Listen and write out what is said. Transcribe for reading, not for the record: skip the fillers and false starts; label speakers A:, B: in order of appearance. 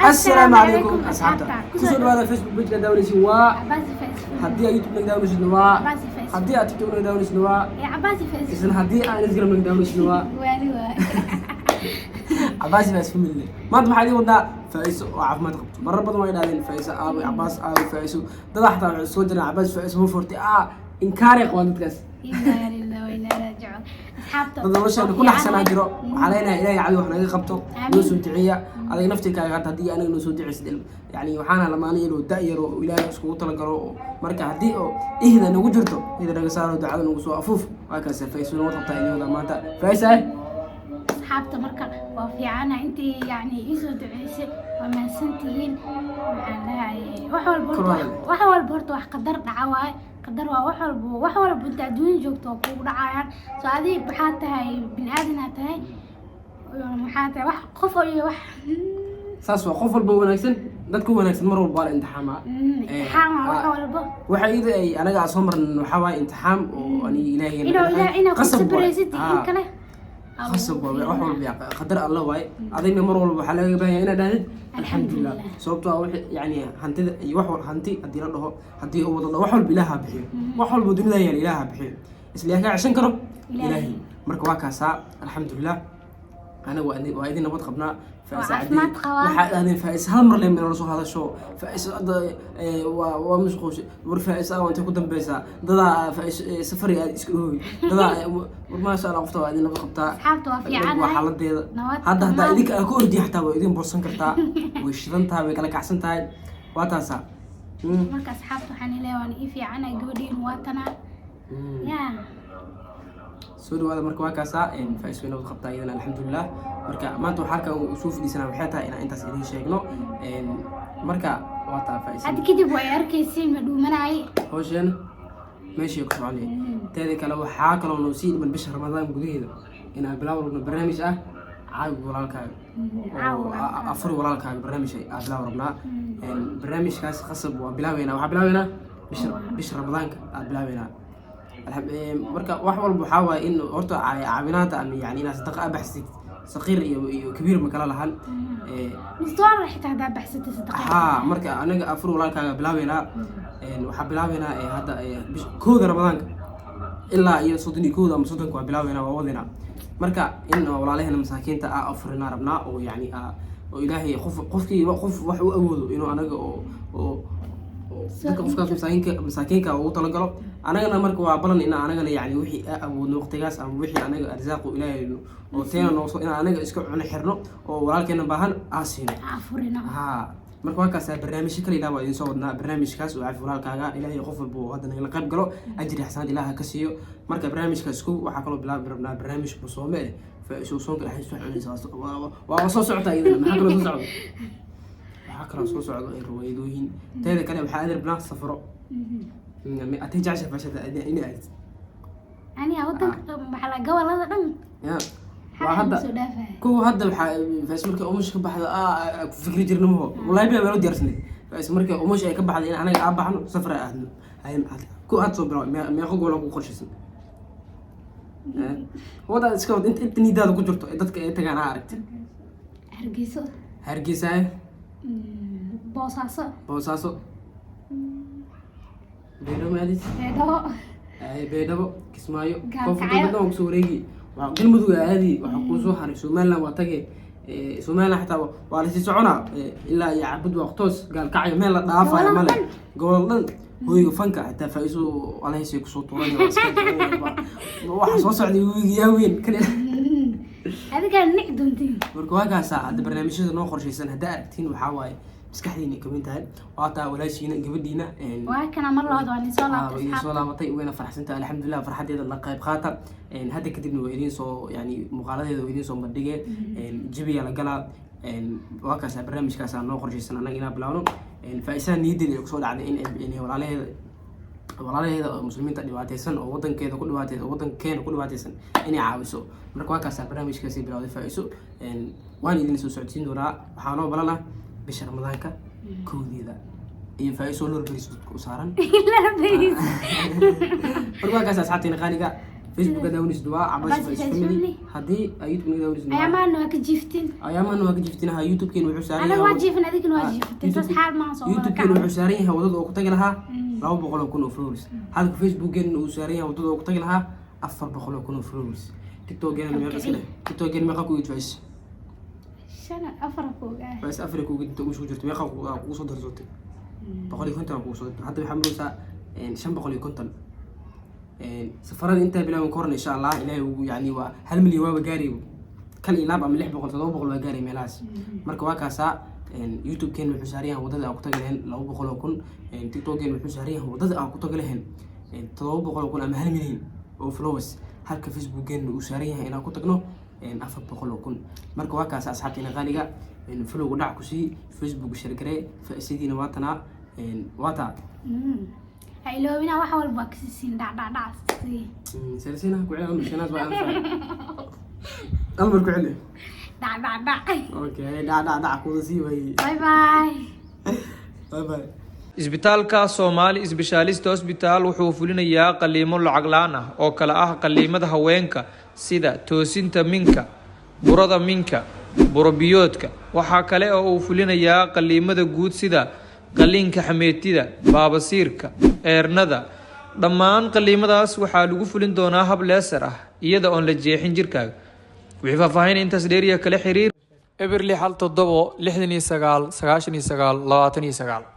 A: السلام عليكم أصحابنا كسر هذا فيسبوك بيج داونيش نوا هدي يوتيوب داونيش نوا هدي تيك توك داونيش نوا
B: يا عباسي فيس
A: إذن هدي انستغرام داونيش نوا عباسي فايس فاميلي ما أنت محلي ودا فايس وعف ما تقبل مرة بدو ما يدالين فايس أبي عباس أبي فايس ده حتى صوتنا عباس فايس هو فورتي إنكاري قوانت كاس
B: إنا لله وإنا راجعون أصحابته
A: dad nolosha ku naxsanaa jiro waxa leenahay ilaahay caawi wax naga qabto noo soo duceeya adiga naftirkaaga hadii anaga noo soo duceysay yani waxaana lamaanay inuu daayiro ilaahay isku tala galo marka hadii oo ihda nagu jirto ida naga saaro ducada nagu soo afuuf waa ka safayso noo qabtaa inuu maanta faysay
B: أصحابته marka waa fiicana intii yani isoo duceysay waa maasantihiin waxaan leeyahay wax walba horta wax qadar dhaca waay qadar waa wax walba inta adduun joogto ku dhacayaan soo adii maxaa tahay bin aadana tahay maxaa tahay wax qof iyo wax
A: saas waa qof walba wanaagsan dadku wanaagsan mar walba imtixaama
B: wax walba
A: waxa ay anaga soo marnay waxa waa imtixaan oo ani
B: ilaahay qasab in kale
A: خصب وحول بيع قدر الله واي عظيم مر والله حلاقي بها هنا دانت الحمد لله صوبته يعني هنتي وحول هنتي هدي له هدي هو والله وحول بلاها بحي وحول بدون ذا يعني إلها بحي إسليها عشان كرب إلهي مركوا كاسع الحمد لله أنا وأيدي نبض خبنا فساعدني وحد فايس هالمر اللي من الرسول هذا شو فايس ومش خوش ورفايس وأنت كنت بيسا ضدا فايس سفري إسكوي ضدا ما شاء الله قفتها وأيدي نبض خبتها
B: حابته في عنا
A: وحالات دي هذا إذيك أكون دي حتى وإيدين برسن كرتا وشرنتها وكلك أحسن تاي واتاسا
B: مركز حابته حني ليواني في عنا جودين واتنا يا
A: سوري هذا مركوا كاسا إن فايس وين وخبطة إذا الحمد لله مركا ما أنتوا حركة وشوف لي سنة وحياتها إن أنت سيدي شيء إن مركا واتا فايس
B: هاد كده بوي أركيسين مدو مناعي
A: هوشين ماشي يكسر عليه تذيك لو حاكة لو نسيل من بشهر رمضان جديد إن بلاور إنه برنامج عاود ولا الكاغ أفر ولا الكاغ برنامج بلاور ربنا إن برنامج كاس خصب وبلاوينا وحبلاوينا بشهر رمضان بلاوينا marka wax walba waxa waa in horta caawinaanta yani inaad sadaqa baxsid saqiir iyo kabiir ma kala lahan
B: مستوى xitaa hada baxsatay sadaqa
A: marka anaga afur walaalkaaga bilaawayna waxa bilaawayna hada kooda ramadaanka ilaa iyo 32 ama 30 waa bilaawayna waa wadina marka in walaalahena masaakiinta afurina rabnaa oo yani oo ilaahay qofkii qof wax u awoodo inuu anaga oo dadka qofkaas masaakiinka ugu tala galo anagana marka waa balan in anagana yani wixii awoodno waqtigaas ama wixii anaga arsaaqo ilaahay oo teena noo soo in anaga iska cuna xirno oo walaalkeena baahan aasiino
B: afurina
A: marka waa kaas barnaamij kale ilaa waa idin soo wadnaa barnaamijkaas oo caafi walaalkaaga ilaahay qof walba oo hadda naga qayb galo ajri xasanaad ilaaha ka siiyo marka barnaamijkaas ku waxa kale bilaabi rabnaa barnaamij musoome fa soo dhaxay soo cunaysa waa soo socota iyada maxaa kale soo socda كلا سو سعود رويدوهين تهذا كلام حاضر بنا صفراء أتيجي عشان فاشة إني أعيد
B: أنا أودك محل جوال هذا دم
A: يا وهذا كو هذا فاسمرك أمش كبح فكري جرنمه والله يبي أقول درسني فاسمرك أمش أي كبح أنا أبى عنه صفراء أهل هاي كو هذا صبرا ما ياخذ ولا كو خرش سن هو ده سكوت أنت نيدا ده كجرته أنت كأنت عارف هرجيسة بوساسو بيدو ماليس بيدو كسمايو كوفو بدو سوريجي وقل مدو هذه وحقوسو حري سومالا واتجي سومالا حتى والسي سعونا إلا يعبد وقتوس قال كعي مالا ضعفا يا مالا قولن هو يفنك حتى فايسو على هيسي كصوت وراني واحد صوص على ياوين كل
B: هذا كان نعدونتين
A: مركوا كاسا هذا برنامج هذا نوخر شيء سنة هدا أرتين وحواي مسكحيني كمنتها وعطا ولا شيء جبدينا
B: وكان مرة هذا عن
A: صلاة وطي وين فرح سنتها الحمد لله فرحت هذا اللقاء بخاطر هذا كتبنا وينين صو يعني مقالات هذا وينين صو مدقة جبي على قلا وكاسا برنامج كاسا نوخر شيء سنة نجينا بلاونو فإنسان نيدي يقصد على إن ولا عليه walaalahayda muslimiinta dhibaataysan oo wadankeeda ku dhibaataysan wadankeena ku dhibaataysan inay caawiso marka waa kaas barnaamijkaasi bilowday faa'iiso waan idin soo socodsiin doonaa waxaan oo balana bisha ramadaanka koodida iyo faa'iiso loo bariis ku saaran marka waa kaas asxaabteena qaaliga فيسبوك داونيس دوا عباس فاميلي هدي يوتيوب داونيس دوا
B: أيام أنا كجيفتين
A: أيام جفتينها يوتيوب كين وحسارين
B: أنا واجيفنا ذيك واجيفتين بس حال ما صور
A: يوتيوب كين وحسارين ودد oo ku tagi lahaa 200 kun oo followers halka Facebook keen uu saaraya wadada oo ku tagi lahaa 400 kun oo followers TikTok keen meeqa sile TikTok keen meeqa ku yidfays
B: شنو أفرق
A: بس أفرق وقلت مش وجرت ميقا وصدر زوتي بقولي كنت أنا وصدر حتى بيحملوا ساعة شن بقولي كنت سفران أنت بلا مقارنة إن شاء الله إلهي يعني وهل مليون وجاري كان يلعب عم لح بقول تضو بقول وجاري ملاس مركوا كاسا يوتيوب كان الحسارية وضد أو كتجلهن لو بقول أكون تيك توك كان الحسارية وضد أو كتجلهن تضو بقول أكون أم هل مليون وفلوس هل كفيسبوك كان الحسارية إلى كتجنو afar boqol oo kun marka waa kaas asxaabteena qaaliga follow dhac ku sii Facebook share garee faa'iidina waatana waata
B: ay loobina wax walba ka siin dhac
A: سلسلة كوعلة مشينات وأنفع أمر كوعلة
B: dhac
A: أوكي دع كوزي وهي
B: باي باي
A: باي باي
C: isbitaalka Soomaali Specialist Hospital wuxuu fulinayaa qaliimo lacag la'aan ah oo kala ah qaliimada haweenka sida toosinta minka, burada minka, burobiyoodka. Waxa kale oo uu fulinayaa qaliimada guud sida qaliinka xameetida, baabasiirka, eernada. Dhammaan qaliimadaas waxaa lagu fulin doonaa hab laser ah iyada oo la jeexin jirkaaga. Wixii faahfaahin intaas dheeriya kala xiriir Eberli hal 7 69 99 29